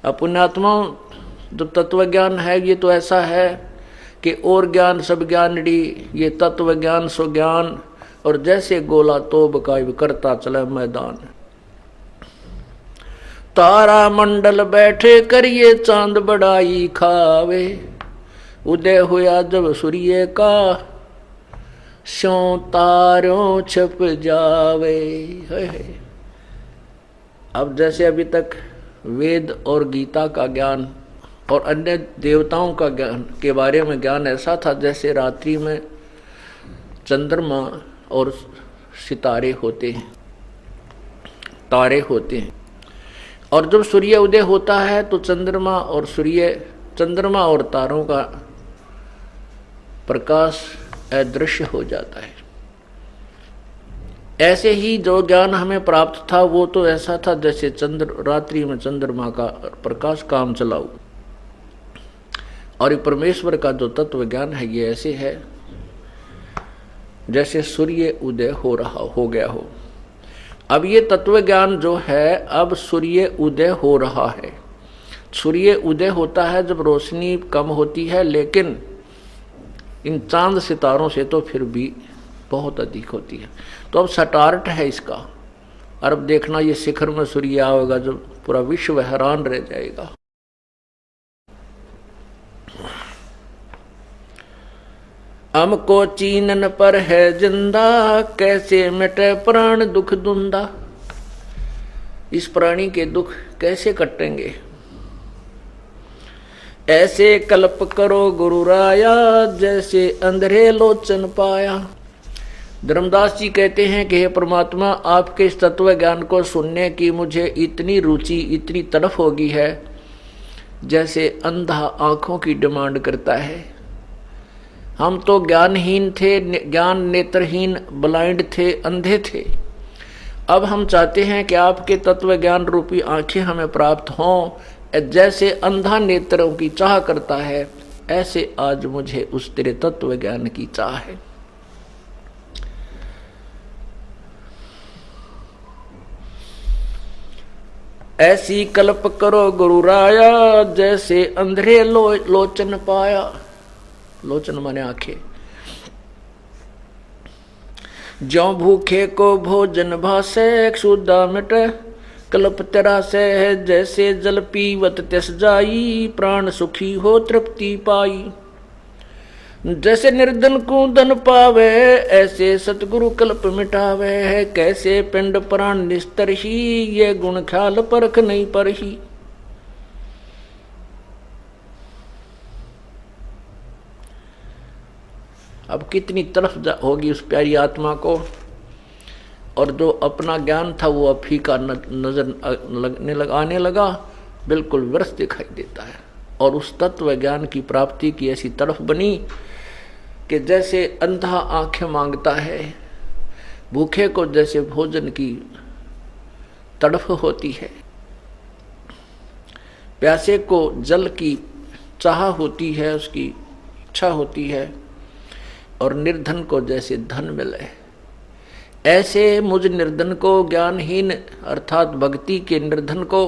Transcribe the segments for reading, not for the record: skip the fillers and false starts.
अब पुण्यात्माओं, जब तत्व ज्ञान है ये तो ऐसा है कि और ज्ञान सब ज्ञानड़ी, ये तत्व ज्ञान सो ज्ञान, और जैसे गोला तोब का करता चले मैदान। तारा मंडल बैठे करिए चांद बड़ाई खावे, उदय हुआ जब सूर्य का स्यों तारों छप जावे। अब जैसे अभी तक वेद और गीता का ज्ञान और अन्य देवताओं का ज्ञान के बारे में ज्ञान ऐसा था जैसे रात्रि में चंद्रमा और सितारे होते हैं, तारे होते हैं, और जब सूर्य उदय होता है तो चंद्रमा और तारों का प्रकाश अदृश्य हो जाता है। ऐसे ही जो ज्ञान हमें प्राप्त था वो तो ऐसा था जैसे रात्रि में चंद्रमा का प्रकाश काम चलाऊ, और ये परमेश्वर का जो तत्व ज्ञान है ये ऐसे है जैसे सूर्य उदय हो गया हो। अब ये तत्व ज्ञान जो है, अब सूर्य उदय हो रहा है। सूर्य उदय होता है जब रोशनी कम होती है, लेकिन इन चांद सितारों से तो फिर भी बहुत अधिक होती है। तो अब स्टार्ट है इसका, और अब देखना ये शिखर में सूर्य आएगा जो पूरा विश्व हैरान रह जाएगा। हमको चीनन पर है जिंदा, कैसे मिटे प्राण दुख दुंदा। इस प्राणी के दुख कैसे कटेंगे? ऐसे कल्प करो गुरु राया, जैसे अंधेरे लोचन पाया। धर्मदास जी कहते हैं कि हे परमात्मा, आपके इस तत्व ज्ञान को सुनने की मुझे इतनी रुचि, इतनी तड़फ होगी है जैसे अंधा आंखों की डिमांड करता है। हम तो ज्ञानहीन थे, ज्ञान नेत्रहीन, ब्लाइंड थे, अंधे थे। अब हम चाहते हैं कि आपके तत्व ज्ञान रूपी आंखें हमें प्राप्त हों। जैसे अंधा नेत्रों की चाह करता है, ऐसे आज मुझे उस तेरे तत्व ज्ञान की चाह है। ऐसी कल्प करो गुरु राया, जैसे अंधेरे लोचन पाया। लोचन माने आंखें। ज्यों भूखे को भोजन भासे, क्षुधा मिटे कल्प तेरा से है। जैसे जल पीवत तिस जाई, प्राण सुखी हो तृप्ति पाई। जैसे निर्धन को धन पावे, ऐसे सतगुरु कल्प मिटावे है। कैसे पिंड प्राण निस्तर ही, ये गुण ख्याल परख नहीं पर ही। अब कितनी तरफ होगी उस प्यारी आत्मा को, और जो अपना ज्ञान था वो अब फीका नजर आने लगा, बिल्कुल व्यर्थ दिखाई देता है। और उस तत्व ज्ञान की प्राप्ति की ऐसी तरफ बनी कि जैसे अंधा आंखें मांगता है, भूखे को जैसे भोजन की तड़फ होती है, प्यासे को जल की चाह होती है, उसकी इच्छा होती है, और निर्धन को जैसे धन मिले, ऐसे मुझ निर्धन को, ज्ञानहीन अर्थात भक्ति के निर्धन को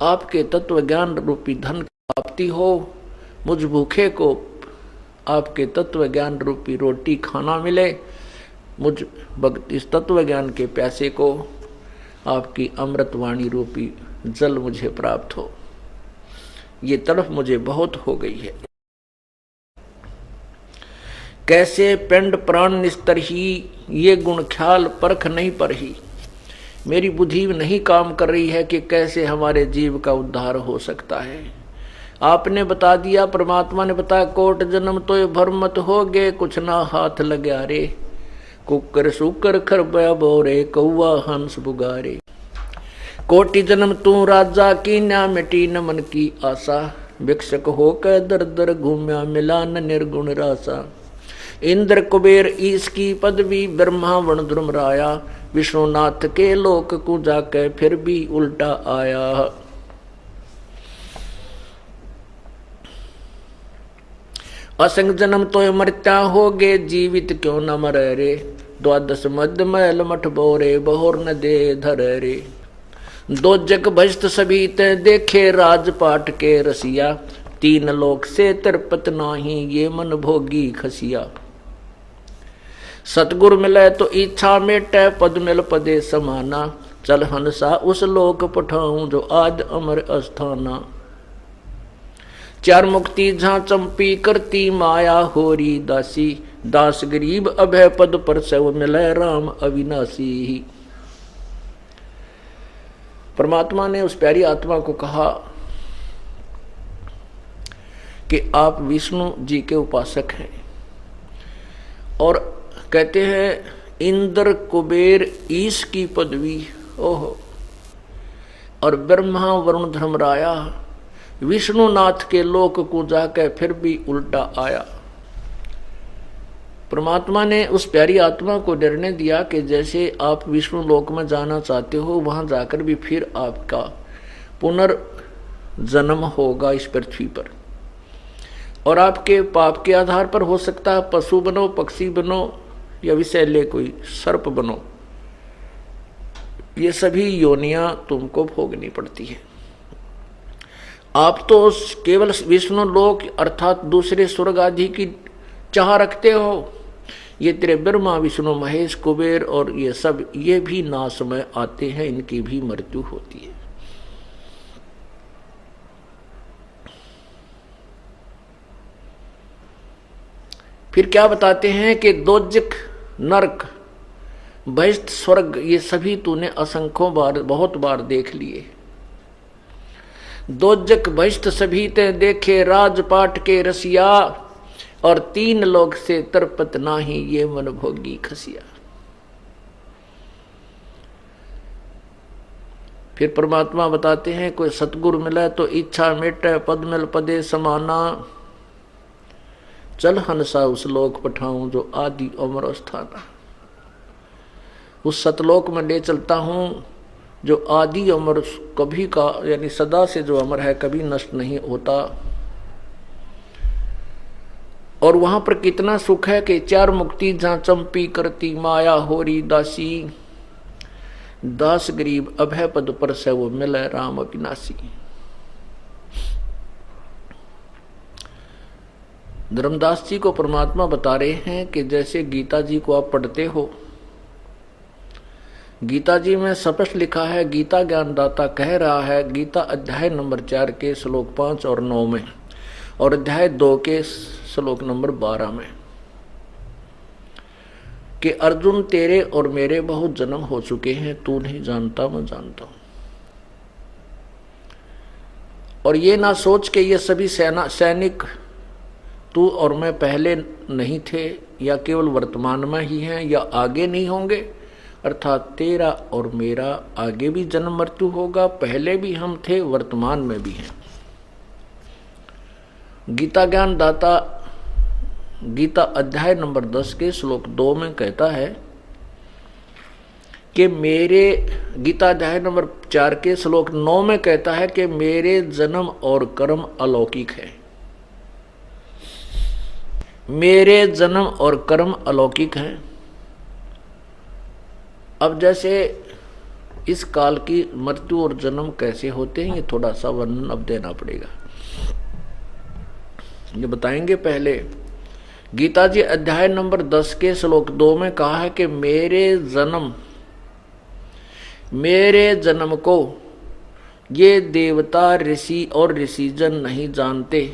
आपके तत्व ज्ञान रूपी धन की प्राप्ति हो। मुझ भूखे को आपके तत्व ज्ञान रूपी रोटी खाना मिले। मुझ इस तत्व ज्ञान के प्यासे को आपकी अमृतवाणी रूपी जल मुझे प्राप्त हो। ये तड़फ मुझे बहुत हो गई है। कैसे पिंड प्राण निस्तर ही, ये गुण ख्याल परख नहीं पर ही। मेरी बुद्धि नहीं काम कर रही है कि कैसे हमारे जीव का उद्धार हो सकता है। आपने बता दिया, परमात्मा ने बताया, कोट जन्म तो ये भ्रमत हो गए, कुछ ना हाथ लग्या रे। कुकर सुकर खरबया बोरे, कौआ हंस बुगारे। कोटि जन्म तू राजा की, ना मिटी न मन की आशा। भिक्षक होकर दर दर घूम्या, मिला न निर्गुण रासा। इंद्र कुबेर ईश की पदवी, ब्रह्मा वण द्रुम राया। विष्णुनाथ के लोक को जाके फिर भी उल्टा आया। असंग जन्म तो मरत्या हो गे, जीवित क्यों न मरे रे। द्वादश मध्य मैल मठ बोरे, बहोर न दे धर रे। दो जग भजत सभी ते देखे राजपाट के रसिया, तीन लोक से तिरपत नाही ये मन भोगी खसिया। सतगुरु मिले तो इच्छा मेटे पद मिल पदे समाना, चल हंसा उस लोक पठाऊं जो आज अमर अस्थाना। चार मुक्ति जहां चंपी करती माया होरी दासी, दास गरीब अभय पद पर से वो मिले राम अविनाशी। परमात्मा ने उस प्यारी आत्मा को कहा कि आप विष्णु जी के उपासक हैं, और कहते हैं इंद्र कुबेर ईश की पदवी, ओहो, और ब्रह्मा वरुण धर्मराया विष्णुनाथ के लोक को जाकर फिर भी उल्टा आया। परमात्मा ने उस प्यारी आत्मा को निर्णय दिया कि जैसे आप विष्णु लोक में जाना चाहते हो, वहां जाकर भी फिर आपका पुनर्जन्म होगा इस पृथ्वी पर, और आपके पाप के आधार पर हो सकता है पशु बनो, पक्षी बनो, या विषैले कोई सर्प बनो। ये सभी योनियां तुमको भोगनी पड़ती है। आप तो केवल विष्णु लोक अर्थात दूसरे स्वर्ग आदि की चाह रखते हो। ये तेरे ब्रह्मा विष्णु महेश कुबेर और ये सब, ये भी नाश में आते हैं, इनकी भी मृत्यु होती है। फिर क्या बताते हैं कि दोजक, नरक, बहिष्ठ स्वर्ग, ये सभी तूने असंख्यों बार, बहुत बार देख लिए। दोजक बहिष्ठ सभी ते देखे राजपाट के रसिया, और तीन लोक से तरपत नाही ये मन भोगी खसिया। फिर परमात्मा बताते हैं कोई सतगुरु मिले तो इच्छा मेटे पद मिल पदे समाना, चल हंसा उस लोक पठाऊं जो आदि अमर स्थाना। उस सतलोक में ले चलता हूं जो आदि अमर, कभी का यानी सदा से जो अमर है, कभी नष्ट नहीं होता। और वहां पर कितना सुख है कि चार मुक्ति जहां चंपी करती माया होरी दासी, दास गरीब अभय पद पर से वो मिले राम अविनाशी। धर्मदास जी को परमात्मा बता रहे हैं कि जैसे गीता जी को आप पढ़ते हो, गीता जी में स्पष्ट लिखा है, गीता ज्ञानदाता कह रहा है, गीता अध्याय नंबर 4 के श्लोक 5 और 9 में, और अध्याय 2 के श्लोक नंबर 12 में, कि अर्जुन तेरे और मेरे बहुत जन्म हो चुके हैं, तू नहीं जानता मैं जानता हूं। और ये ना सोच के ये सभी सैनिक तू और मैं पहले नहीं थे, या केवल वर्तमान में ही हैं, या आगे नहीं होंगे। अर्थात तेरा और मेरा आगे भी जन्म मृत्यु होगा, पहले भी हम थे, वर्तमान में भी हैं। गीता ज्ञान दाता गीता अध्याय नंबर 10 के श्लोक 2 में कहता है कि मेरे, गीता अध्याय नंबर 4 के श्लोक 9 में कहता है कि मेरे जन्म और कर्म अलौकिक है। मेरे जन्म और कर्म अलौकिक हैं। अब जैसे इस काल की मृत्यु और जन्म कैसे होते हैं, ये थोड़ा सा वर्णन अब देना पड़ेगा, ये बताएंगे। पहले गीता जी अध्याय नंबर 10 के श्लोक 2 में कहा है कि मेरे जन्म को ये देवता, ऋषि और ऋषिजन नहीं जानते,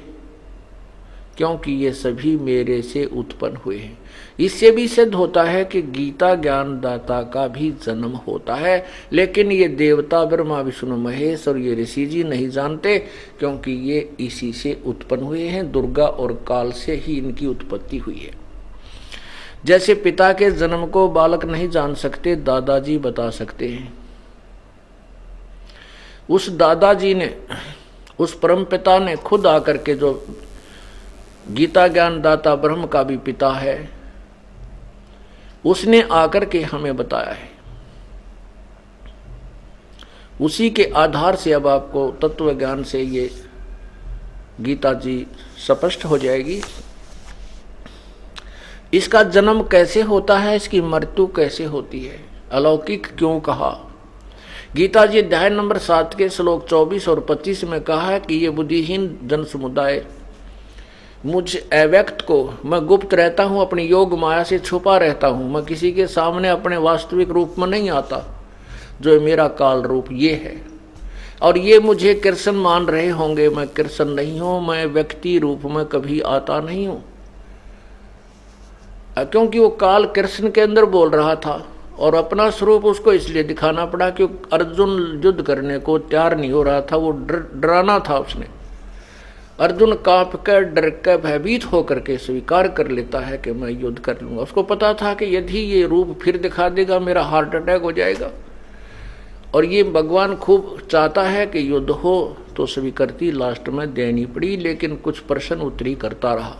क्योंकि ये सभी मेरे से उत्पन्न हुए हैं। इससे भी सिद्ध होता है कि गीता ज्ञानदाता का भी जन्म होता है, लेकिन ये देवता ब्रह्मा विष्णु महेश और ये ऋषि जी नहीं जानते, क्योंकि ये इसी से उत्पन्न हुए हैं। दुर्गा और काल से ही इनकी उत्पत्ति हुई है। जैसे पिता के जन्म को बालक नहीं जान सकते, दादाजी बता सकते हैं। उस दादाजी ने, उस परम पिता ने खुद आकर के, जो गीता ज्ञानदाता ब्रह्म का भी पिता है, उसने आकर के हमें बताया है। उसी के आधार से अब आपको तत्व ज्ञान से ये गीता जी स्पष्ट हो जाएगी। इसका जन्म कैसे होता है, इसकी मृत्यु कैसे होती है, अलौकिक क्यों कहा, गीता जी अध्याय नंबर 7 के श्लोक 24 और 25 में कहा है कि ये बुद्धिहीन जन समुदाय मुझ अव्यक्त को, मैं गुप्त रहता हूँ, अपनी योग माया से छुपा रहता हूँ, मैं किसी के सामने अपने वास्तविक रूप में नहीं आता, जो मेरा काल रूप ये है। और ये मुझे कृष्ण मान रहे होंगे, मैं कृष्ण नहीं हूं, मैं व्यक्ति रूप में कभी आता नहीं हूं। क्योंकि वो काल कृष्ण के अंदर बोल रहा था और अपना स्वरूप उसको इसलिए दिखाना पड़ा कि अर्जुन युद्ध करने को तैयार नहीं हो रहा था, वो डराना था उसने। अर्जुन कांप कर डर कर भयभीत होकर के स्वीकार कर लेता है कि मैं युद्ध कर लूंगा। उसको पता था कि यदि ये रूप फिर दिखा देगा मेरा हार्ट अटैक हो जाएगा, और ये भगवान खूब चाहता है कि युद्ध हो, तो स्वीकृति लास्ट में देनी पड़ी, लेकिन कुछ प्रश्न उत्तरी करता रहा।